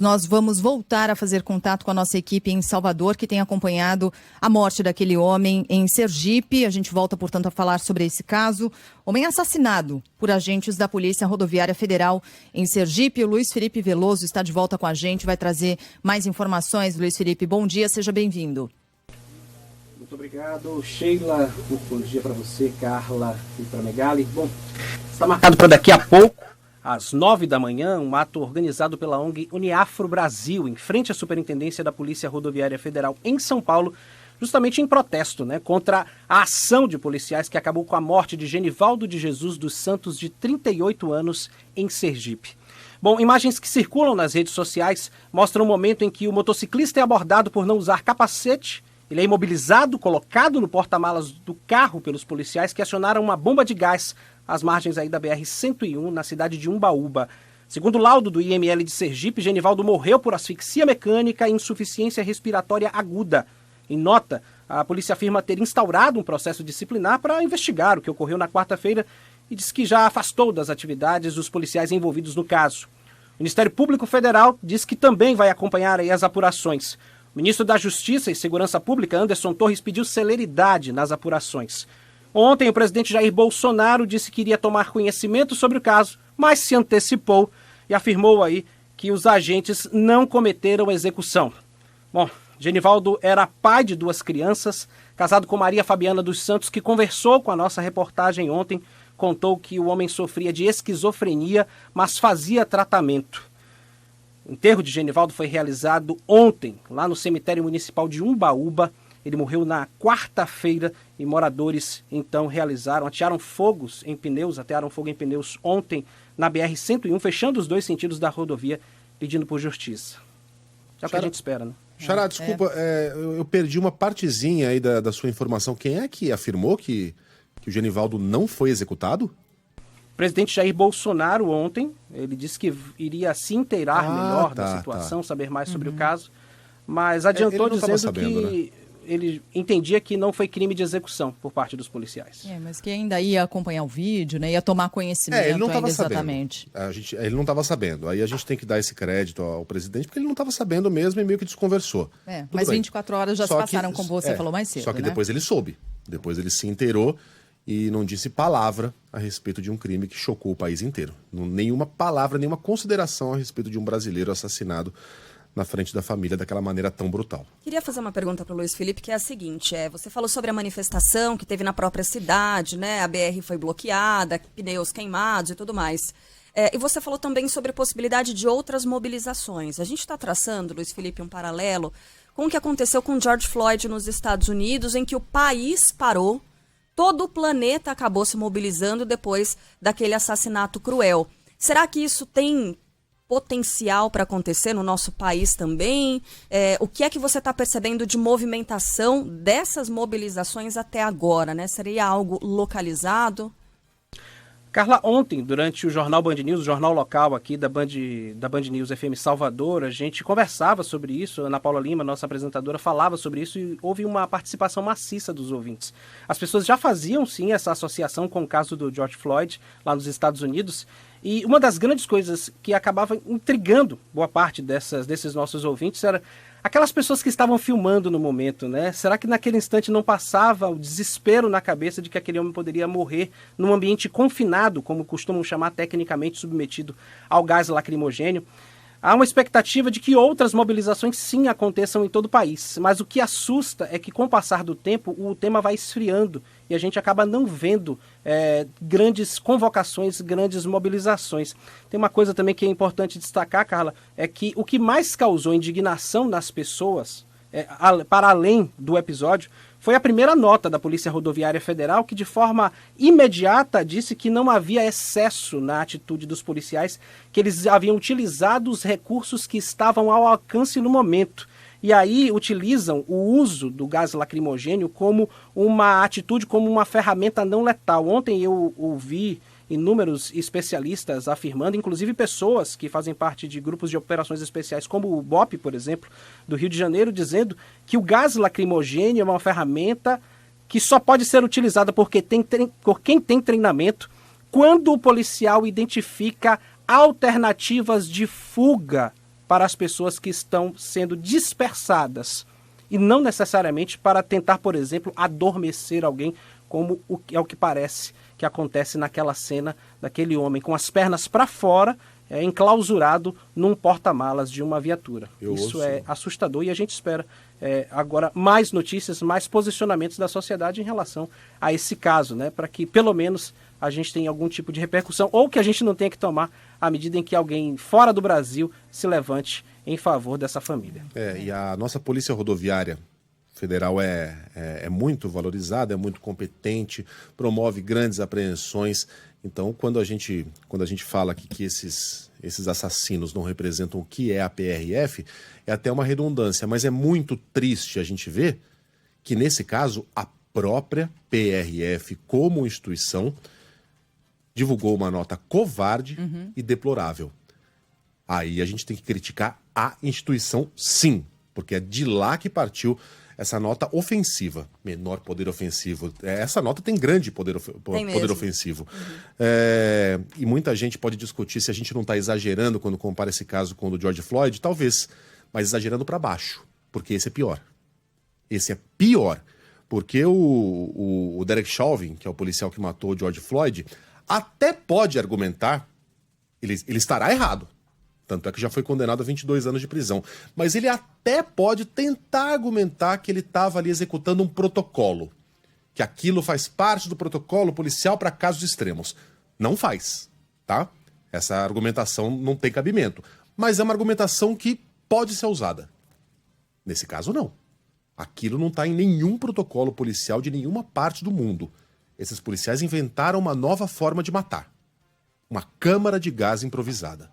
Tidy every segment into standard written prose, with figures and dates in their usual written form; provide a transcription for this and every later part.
Nós vamos voltar a fazer contato com a nossa equipe em Salvador, que tem acompanhado a morte daquele homem em Sergipe. A gente volta, portanto, a falar sobre esse caso. Homem assassinado por agentes da Polícia Rodoviária Federal em Sergipe. O Luiz Felipe Veloso está de volta com a gente, vai trazer mais informações. Luiz Felipe, bom dia, seja bem-vindo. Muito obrigado, Sheila. Bom dia para você, Carla e para Megali. Bom, está marcado para daqui a pouco, às 9 da manhã, um ato organizado pela ONG Uniafro Brasil, em frente à Superintendência da Polícia Rodoviária Federal em São Paulo, justamente em protesto, contra a ação de policiais que acabou com a morte de Genivaldo de Jesus dos Santos, de 38 anos, em Sergipe. Bom, imagens que circulam nas redes sociais mostram o momento em que o motociclista é abordado por não usar capacete. Ele é imobilizado, colocado no porta-malas do carro pelos policiais que acionaram uma bomba de gás às margens aí da BR-101, na cidade de Umbaúba. Segundo o laudo do IML de Sergipe, Genivaldo morreu por asfixia mecânica e insuficiência respiratória aguda. Em nota, a polícia afirma ter instaurado um processo disciplinar para investigar o que ocorreu na quarta-feira e diz que já afastou das atividades os policiais envolvidos no caso. O Ministério Público Federal diz que também vai acompanhar aí as apurações. O ministro da Justiça e Segurança Pública, Anderson Torres, pediu celeridade nas apurações. Ontem, o presidente Jair Bolsonaro disse que iria tomar conhecimento sobre o caso, mas se antecipou e afirmou aí que os agentes não cometeram execução. Bom, Genivaldo era pai de 2 crianças, casado com Maria Fabiana dos Santos, que conversou com a nossa reportagem ontem, contou que o homem sofria de esquizofrenia, mas fazia tratamento. O enterro de Genivaldo foi realizado ontem, lá no cemitério municipal de Umbaúba. Ele morreu na quarta-feira e moradores, então, atearam fogo em pneus ontem na BR-101, fechando os 2 sentidos da rodovia, pedindo por justiça. É o que a gente espera, né? Xará, desculpa, eu perdi uma partezinha aí da sua informação. Quem é que afirmou que o Genivaldo não foi executado? O presidente Jair Bolsonaro ontem, ele disse que iria se inteirar melhor da situação, saber mais sobre o caso, mas adiantou dizendo que ele entendia que não foi crime de execução por parte dos policiais. Mas que ainda ia acompanhar o vídeo, ia tomar conhecimento ele não ainda sabendo. exatamente. Ele não estava sabendo. Aí a gente tem que dar esse crédito ao presidente, porque ele não estava sabendo mesmo e meio que desconversou. Mas 24 horas já se passaram, como você falou mais cedo. Só que depois ele soube. Depois ele se inteirou e não disse palavra a respeito de um crime que chocou o país inteiro. Nenhuma palavra, nenhuma consideração a respeito de um brasileiro assassinado na frente da família daquela maneira tão brutal. Queria fazer uma pergunta para o Luiz Felipe, que é a seguinte, você falou sobre a manifestação que teve na própria cidade, a BR foi bloqueada, pneus queimados e tudo mais. E você falou também sobre a possibilidade de outras mobilizações. A gente está traçando, Luiz Felipe, um paralelo com o que aconteceu com George Floyd nos Estados Unidos, em que o país parou, todo o planeta acabou se mobilizando depois daquele assassinato cruel. Será que isso tem potencial para acontecer no nosso país também? O que é que você está percebendo de movimentação dessas mobilizações até agora, Seria algo localizado? Carla, ontem, durante o Jornal Band News, o jornal local aqui da Band News FM Salvador, a gente conversava sobre isso. Ana Paula Lima, nossa apresentadora, falava sobre isso e houve uma participação maciça dos ouvintes. As pessoas já faziam, sim, essa associação com o caso do George Floyd, lá nos Estados Unidos. E uma das grandes coisas que acabava intrigando boa parte desses nossos ouvintes era aquelas pessoas que estavam filmando no momento, Será que naquele instante não passava o desespero na cabeça de que aquele homem poderia morrer num ambiente confinado, como costumam chamar tecnicamente, submetido ao gás lacrimogênio? Há uma expectativa de que outras mobilizações sim aconteçam em todo o país, mas o que assusta é que com o passar do tempo o tema vai esfriando e a gente acaba não vendo grandes convocações, grandes mobilizações. Tem uma coisa também que é importante destacar, Carla, é que o que mais causou indignação nas pessoas, para além do episódio, foi a primeira nota da Polícia Rodoviária Federal, que de forma imediata disse que não havia excesso na atitude dos policiais, que eles haviam utilizado os recursos que estavam ao alcance no momento. E aí utilizam o uso do gás lacrimogênio como uma atitude, como uma ferramenta não letal. Ontem eu ouvi inúmeros especialistas afirmando, inclusive pessoas que fazem parte de grupos de operações especiais, como o BOPE, por exemplo, do Rio de Janeiro, dizendo que o gás lacrimogênio é uma ferramenta que só pode ser utilizada por quem tem treinamento quando o policial identifica alternativas de fuga para as pessoas que estão sendo dispersadas e não necessariamente para tentar, por exemplo, adormecer alguém, como é o que parece que acontece naquela cena daquele homem com as pernas para fora, enclausurado num porta-malas de uma viatura. Isso é assustador e a gente espera agora mais notícias, mais posicionamentos da sociedade em relação a esse caso, né, para que pelo menos a gente tenha algum tipo de repercussão ou que a gente não tenha que tomar à medida em que alguém fora do Brasil se levante em favor dessa família. E a nossa Polícia Rodoviária Federal é muito valorizada, é muito competente, promove grandes apreensões. Então, quando a gente fala que esses assassinos não representam o que é a PRF, é até uma redundância, mas é muito triste a gente ver que, nesse caso, a própria PRF, como instituição, divulgou uma nota covarde e deplorável. Aí a gente tem que criticar a instituição, sim, porque é de lá que partiu essa nota ofensiva, menor poder ofensivo. Essa nota tem grande poder ofensivo. E muita gente pode discutir se a gente não está exagerando quando compara esse caso com o do George Floyd, talvez, mas exagerando para baixo, porque esse é pior. Esse é pior, porque o Derek Chauvin, que é o policial que matou o George Floyd, até pode argumentar, ele estará errado. Tanto é que já foi condenado a 22 anos de prisão. Mas ele até pode tentar argumentar que ele estava ali executando um protocolo. Que aquilo faz parte do protocolo policial para casos extremos. Não faz, tá? Essa argumentação não tem cabimento. Mas é uma argumentação que pode ser usada. Nesse caso, não. Aquilo não está em nenhum protocolo policial de nenhuma parte do mundo. Esses policiais inventaram uma nova forma de matar. Uma câmara de gás improvisada.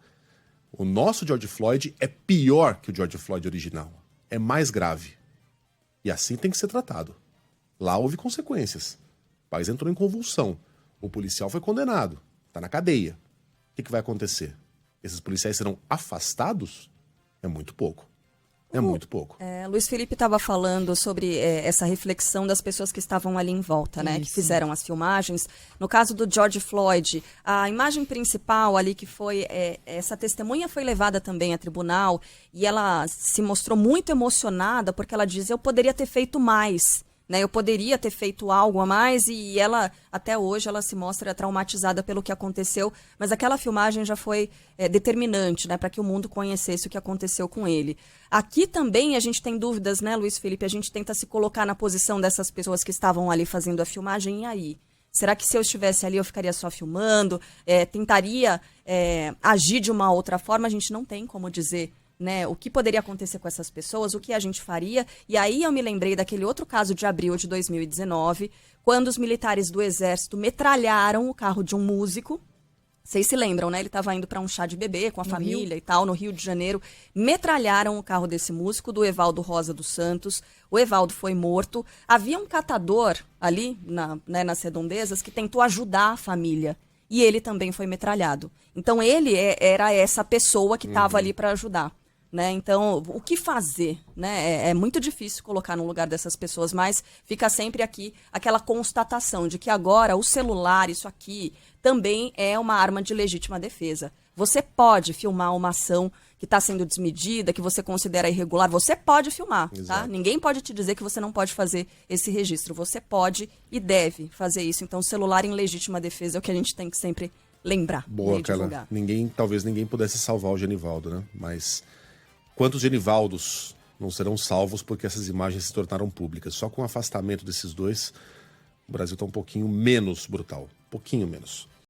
O nosso George Floyd é pior que o George Floyd original. É mais grave. E assim tem que ser tratado. Lá houve consequências. O país entrou em convulsão. O policial foi condenado. Está na cadeia. O que vai acontecer? Esses policiais serão afastados? É muito pouco. É muito pouco. Luiz Felipe estava falando sobre essa reflexão das pessoas que estavam ali em volta, né? Que fizeram as filmagens. No caso do George Floyd, a imagem principal ali que foi... essa testemunha foi levada também a tribunal e ela se mostrou muito emocionada porque ela diz, eu poderia ter feito mais, né? Eu poderia ter feito algo a mais e ela, até hoje, ela se mostra traumatizada pelo que aconteceu, mas aquela filmagem já foi determinante, né, para que o mundo conhecesse o que aconteceu com ele. Aqui também a gente tem dúvidas, né, Luiz Felipe? A gente tenta se colocar na posição dessas pessoas que estavam ali fazendo a filmagem, e aí? Será que se eu estivesse ali eu ficaria só filmando? Tentaria agir de uma outra forma? A gente não tem como dizer, né, o que poderia acontecer com essas pessoas, o que a gente faria. E aí eu me lembrei daquele outro caso de abril de 2019, quando os militares do Exército metralharam o carro de um músico. Vocês se lembram, né? Ele estava indo para um chá de bebê com a família e tal, no Rio de Janeiro. Metralharam o carro desse músico, do Evaldo Rosa dos Santos. O Evaldo foi morto. Havia um catador ali, nas redondezas, que tentou ajudar a família. E ele também foi metralhado. Então, ele era essa pessoa que estava ali para ajudar. Né? Então, o que fazer? Né? É muito difícil colocar no lugar dessas pessoas, mas fica sempre aqui aquela constatação de que agora o celular, isso aqui, também é uma arma de legítima defesa. Você pode filmar uma ação que está sendo desmedida, que você considera irregular, você pode filmar, tá? Ninguém pode te dizer que você não pode fazer esse registro. Você pode e deve fazer isso. Então, o celular em legítima defesa é o que a gente tem que sempre lembrar. Boa, Carla. Talvez ninguém pudesse salvar o Genivaldo, né? Mas quantos Genivaldos não serão salvos porque essas imagens se tornaram públicas? Só com o afastamento desses dois, o Brasil está um pouquinho menos brutal. Um pouquinho menos.